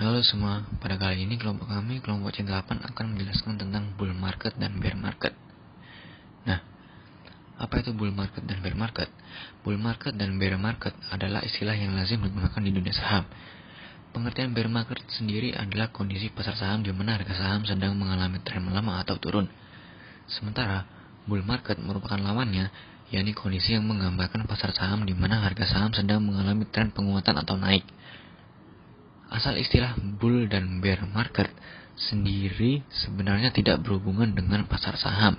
Halo semua, pada kali ini kelompok kami, kelompok Cinta 8 akan menjelaskan tentang bull market dan bear market. Nah, apa itu bull market dan bear market? Bull market dan bear market adalah istilah yang lazim digunakan di dunia saham. Pengertian bear market sendiri adalah kondisi pasar saham di mana harga saham sedang mengalami tren melemah atau turun. Sementara, bull market merupakan lawannya, yakni kondisi yang menggambarkan pasar saham di mana harga saham sedang mengalami tren penguatan atau naik. Asal istilah bull dan bear market sendiri sebenarnya tidak berhubungan dengan pasar saham.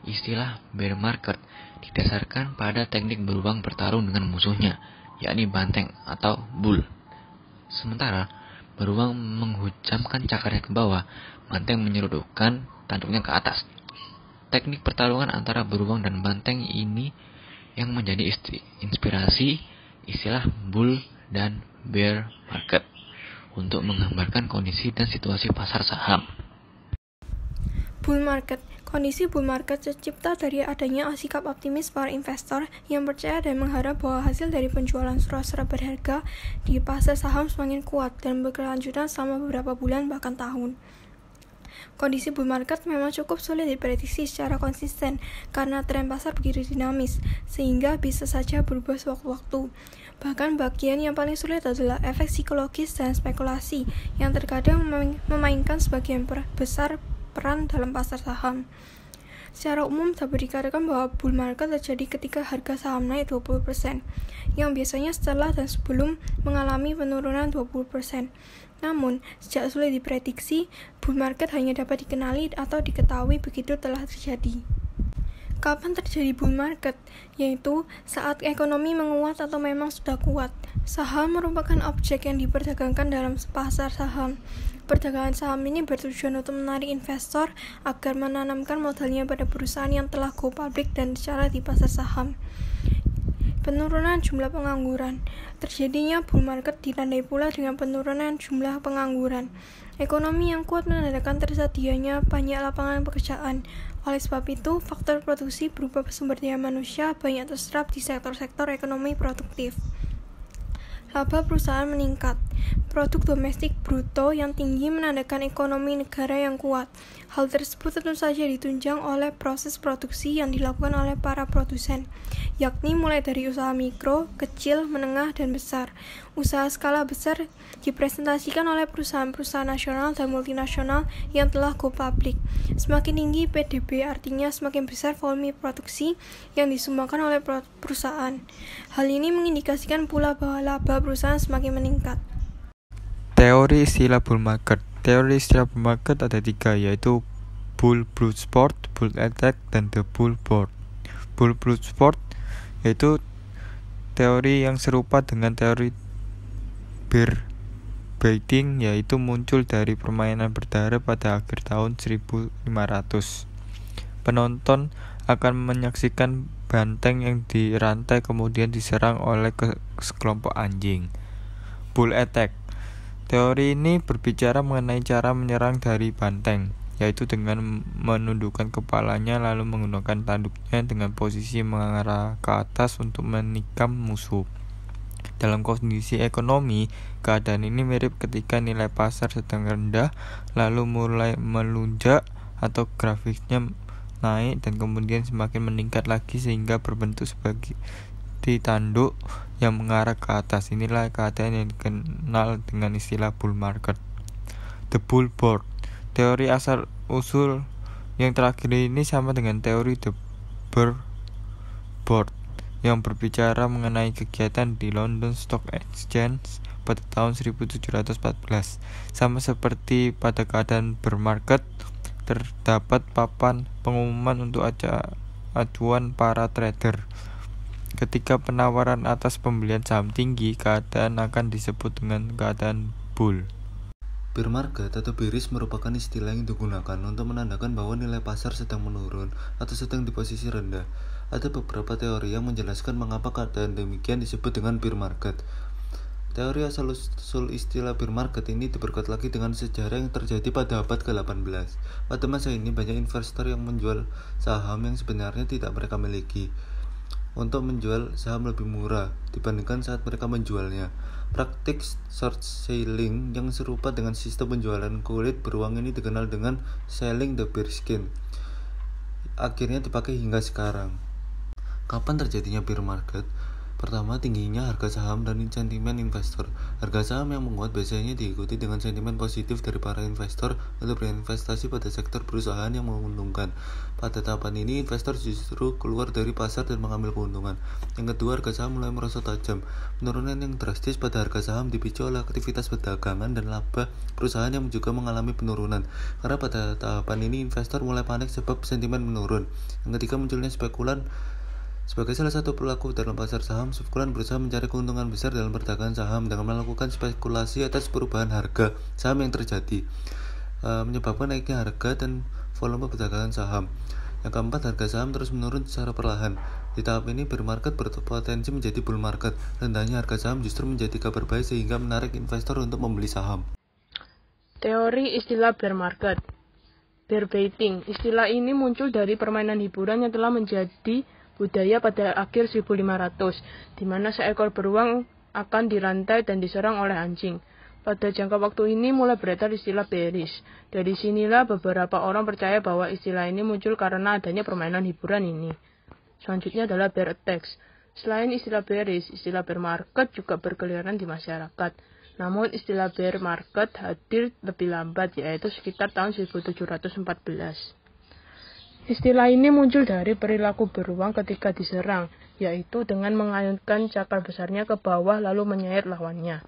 Istilah bear market didasarkan pada teknik beruang bertarung dengan musuhnya, yakni banteng atau bull. Sementara beruang menghujamkan cakarnya ke bawah, banteng menyerudukkan tanduknya ke atas. Teknik pertarungan antara beruang dan banteng ini yang menjadi inspirasi istilah bull dan bear market untuk menggambarkan kondisi dan situasi pasar saham. Bull market. Kondisi bull market tercipta dari adanya sikap optimis para investor yang percaya dan mengharap bahwa hasil dari penjualan surat-surat berharga di pasar saham semakin kuat dan berkelanjutan selama beberapa bulan bahkan tahun. Kondisi bull market memang cukup sulit diprediksi secara konsisten karena tren pasar begitu dinamis, sehingga bisa saja berubah sewaktu-waktu. Bahkan bagian yang paling sulit adalah efek psikologis dan spekulasi yang terkadang memainkan sebagian besar peran dalam pasar saham. Secara umum dapat dikatakan bahwa bull market terjadi ketika harga saham naik 20%, yang biasanya setelah dan sebelum mengalami penurunan 20%. Namun, sejak sulit diprediksi, bull market hanya dapat dikenali atau diketahui begitu telah terjadi. Kapan terjadi bull market? Yaitu saat ekonomi menguat atau memang sudah kuat. Saham merupakan objek yang diperdagangkan dalam pasar saham. Perdagangan saham ini bertujuan untuk menarik investor agar menanamkan modalnya pada perusahaan yang telah go public dan dicara di pasar saham. Penurunan jumlah pengangguran. Terjadinya bull market ditandai pula dengan penurunan jumlah pengangguran. Ekonomi yang kuat menandakan tersedianya banyak lapangan pekerjaan. Oleh sebab itu, faktor produksi berupa sumber daya manusia banyak terserap di sektor-sektor ekonomi produktif. Laba perusahaan meningkat. Produk domestik bruto yang tinggi menandakan ekonomi negara yang kuat. Hal tersebut tentu saja ditunjang oleh proses produksi yang dilakukan oleh para produsen, yakni mulai dari usaha mikro, kecil, menengah, dan besar. Usaha skala besar dipresentasikan oleh perusahaan-perusahaan nasional dan multinasional yang telah go public. Semakin tinggi PDB artinya semakin besar volume produksi yang disumbangkan oleh perusahaan. Hal ini mengindikasikan pula bahwa laba perusahaan semakin meningkat. Teori istilah bull market. Teori istilah bull market ada 3, yaitu bull brute sport, bull attack, dan the bull board. Bull brute sport yaitu teori yang serupa dengan teori bear baiting, yaitu muncul dari permainan berdarah pada akhir tahun 1500. Penonton akan menyaksikan banteng yang dirantai kemudian diserang oleh sekelompok anjing. Bull attack. Teori ini berbicara mengenai cara menyerang dari banteng, yaitu dengan menundukkan kepalanya lalu menggunakan tanduknya dengan posisi mengarah ke atas untuk menikam musuh. Dalam kondisi ekonomi, keadaan ini mirip ketika nilai pasar sedang rendah lalu mulai melunjak atau grafiknya naik dan kemudian semakin meningkat lagi sehingga berbentuk sebagai tanduk yang mengarah ke atas. Inilah keadaan yang dikenal dengan istilah bull market. The bull board. Teori asal usul yang terakhir ini sama dengan teori the bear board yang berbicara mengenai kegiatan di London Stock Exchange pada tahun 1714. Sama seperti pada keadaan bear market, terdapat papan pengumuman untuk acuan para trader. Ketika penawaran atas pembelian saham tinggi, keadaan akan disebut dengan keadaan bull. Bear market atau bearish merupakan istilah yang digunakan untuk menandakan bahwa nilai pasar sedang menurun atau sedang di posisi rendah. Ada beberapa teori yang menjelaskan mengapa keadaan demikian disebut dengan bear market. Teori asal-usul istilah bear market ini diperkuat lagi dengan sejarah yang terjadi pada abad ke-18. Pada masa ini banyak investor yang menjual saham yang sebenarnya tidak mereka miliki untuk menjual saham lebih murah dibandingkan saat mereka menjualnya. Praktik short selling yang serupa dengan sistem penjualan kulit beruang ini dikenal dengan selling the bear skin. Akhirnya dipakai hingga sekarang. Kapan terjadinya bear market? Pertama, tingginya harga saham dan sentimen investor. Harga saham yang menguat biasanya diikuti dengan sentimen positif dari para investor untuk berinvestasi pada sektor perusahaan yang menguntungkan. Pada tahapan ini, investor justru keluar dari pasar dan mengambil keuntungan. Yang kedua, harga saham mulai merosot tajam. Penurunan yang drastis pada harga saham dipicu oleh aktivitas perdagangan dan laba perusahaan yang juga mengalami penurunan. Karena pada tahapan ini, investor mulai panik sebab sentimen menurun. Yang ketiga, munculnya spekulan. Sebagai salah satu pelaku dalam pasar saham, spekulan berusaha mencari keuntungan besar dalam perdagangan saham dengan melakukan spekulasi atas perubahan harga saham yang terjadi, menyebabkan naiknya harga dan volume perdagangan saham. Yang keempat, harga saham terus menurun secara perlahan. Di tahap ini, bear market berpotensi menjadi bull market. Rendahnya harga saham justru menjadi kabar baik sehingga menarik investor untuk membeli saham. Teori istilah bear market. Bear baiting. Istilah ini muncul dari permainan hiburan yang telah menjadi budaya pada akhir 1500, di mana seekor beruang akan dirantai dan diserang oleh anjing. Pada jangka waktu ini mulai beredar istilah bearish. Dari sinilah beberapa orang percaya bahwa istilah ini muncul karena adanya permainan hiburan ini. Selanjutnya adalah bear attacks. Selain istilah bearish, istilah bear market juga berkeliaran di masyarakat. Namun istilah bear market hadir lebih lambat, yaitu sekitar tahun 1714. Istilah ini muncul dari perilaku beruang ketika diserang, yaitu dengan mengayunkan cakar besarnya ke bawah lalu menyayat lawannya.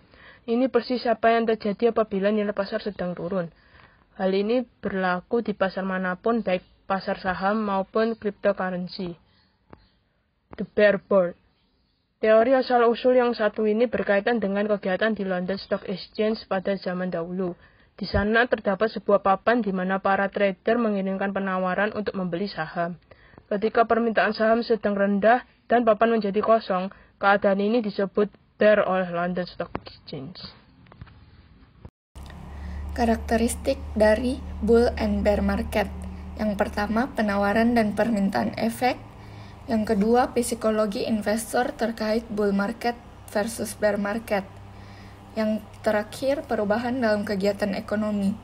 Ini persis apa yang terjadi apabila nilai pasar sedang turun. Hal ini berlaku di pasar manapun, baik pasar saham maupun cryptocurrency. The Bear Board. Teori asal-usul yang satu ini berkaitan dengan kegiatan di London Stock Exchange pada zaman dahulu. Di sana terdapat sebuah papan di mana para trader mengirimkan penawaran untuk membeli saham. Ketika permintaan saham sedang rendah dan papan menjadi kosong, keadaan ini disebut bear oleh London Stock Exchange. Karakteristik dari bull and bear market. Yang pertama, penawaran dan permintaan efek. Yang kedua, psikologi investor terkait bull market versus bear market. Yang terakhir, perubahan dalam kegiatan ekonomi.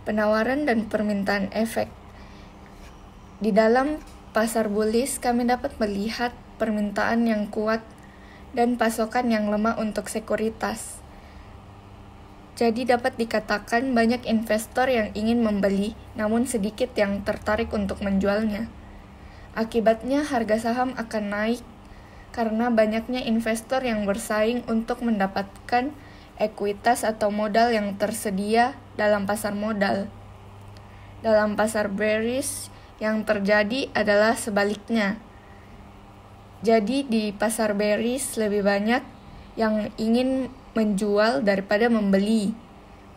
Penawaran dan permintaan efek. Di dalam pasar bullish, kami dapat melihat permintaan yang kuat dan pasokan yang lemah untuk sekuritas. Jadi dapat dikatakan banyak investor yang ingin membeli, namun sedikit yang tertarik untuk menjualnya. Akibatnya harga saham akan naik, karena banyaknya investor yang bersaing untuk mendapatkan ekuitas atau modal yang tersedia dalam pasar modal. Dalam pasar bearish, yang terjadi adalah sebaliknya. Jadi di pasar bearish lebih banyak yang ingin menjual daripada membeli.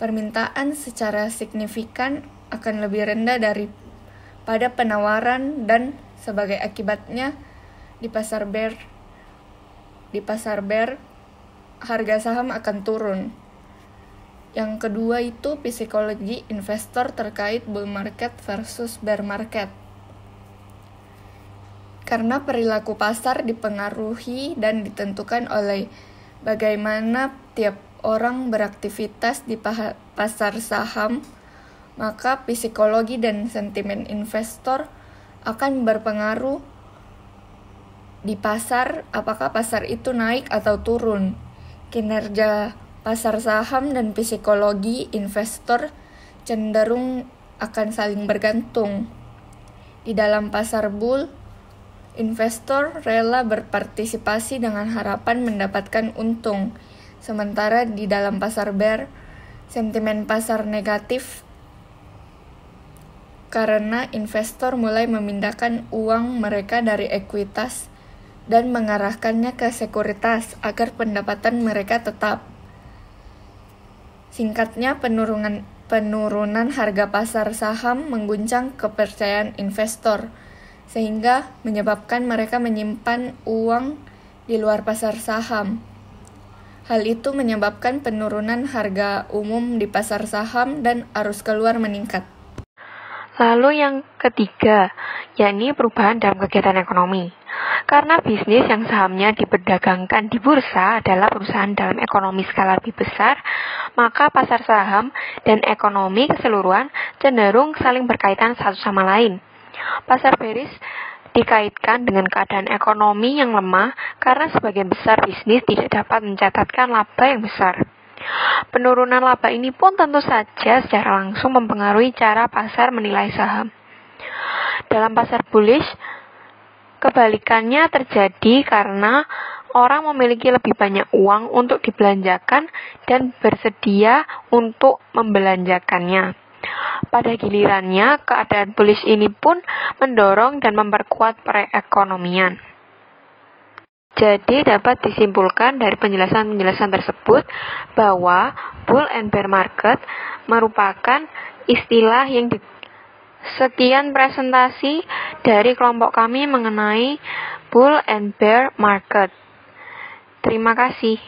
Permintaan secara signifikan akan lebih rendah daripada penawaran dan sebagai akibatnya di pasar bear, harga saham akan turun. Yang kedua itu psikologi investor terkait bull market versus bear market. Karena perilaku pasar dipengaruhi dan ditentukan oleh bagaimana tiap orang beraktivitas di pasar saham, maka psikologi dan sentimen investor akan berpengaruh di pasar, apakah pasar itu naik atau turun. Kinerja pasar saham dan psikologi investor cenderung akan saling bergantung. Di dalam pasar bull, investor rela berpartisipasi dengan harapan mendapatkan untung. Sementara di dalam pasar bear, sentimen pasar negatif karena investor mulai memindahkan uang mereka dari ekuitas dan mengarahkannya ke sekuritas agar pendapatan mereka tetap. Singkatnya, penurunan harga pasar saham mengguncang kepercayaan investor, sehingga menyebabkan mereka menyimpan uang di luar pasar saham. Hal itu menyebabkan penurunan harga umum di pasar saham dan arus keluar meningkat. Lalu yang ketiga, yakni perubahan dalam kegiatan ekonomi. Karena bisnis yang sahamnya diperdagangkan di bursa adalah perusahaan dalam ekonomi skala lebih besar, maka pasar saham dan ekonomi keseluruhan cenderung saling berkaitan satu sama lain. Pasar bearish dikaitkan dengan keadaan ekonomi yang lemah karena sebagian besar bisnis tidak dapat mencatatkan laba yang besar. Penurunan laba ini pun tentu saja secara langsung mempengaruhi cara pasar menilai saham. Dalam pasar bullish, kebalikannya terjadi karena orang memiliki lebih banyak uang untuk dibelanjakan dan bersedia untuk membelanjakannya. Pada gilirannya, keadaan bullish ini pun mendorong dan memperkuat perekonomian. Jadi dapat disimpulkan dari penjelasan-penjelasan tersebut bahwa bull and bear market merupakan istilah yang sekian presentasi dari kelompok kami mengenai bull and bear market. Terima kasih.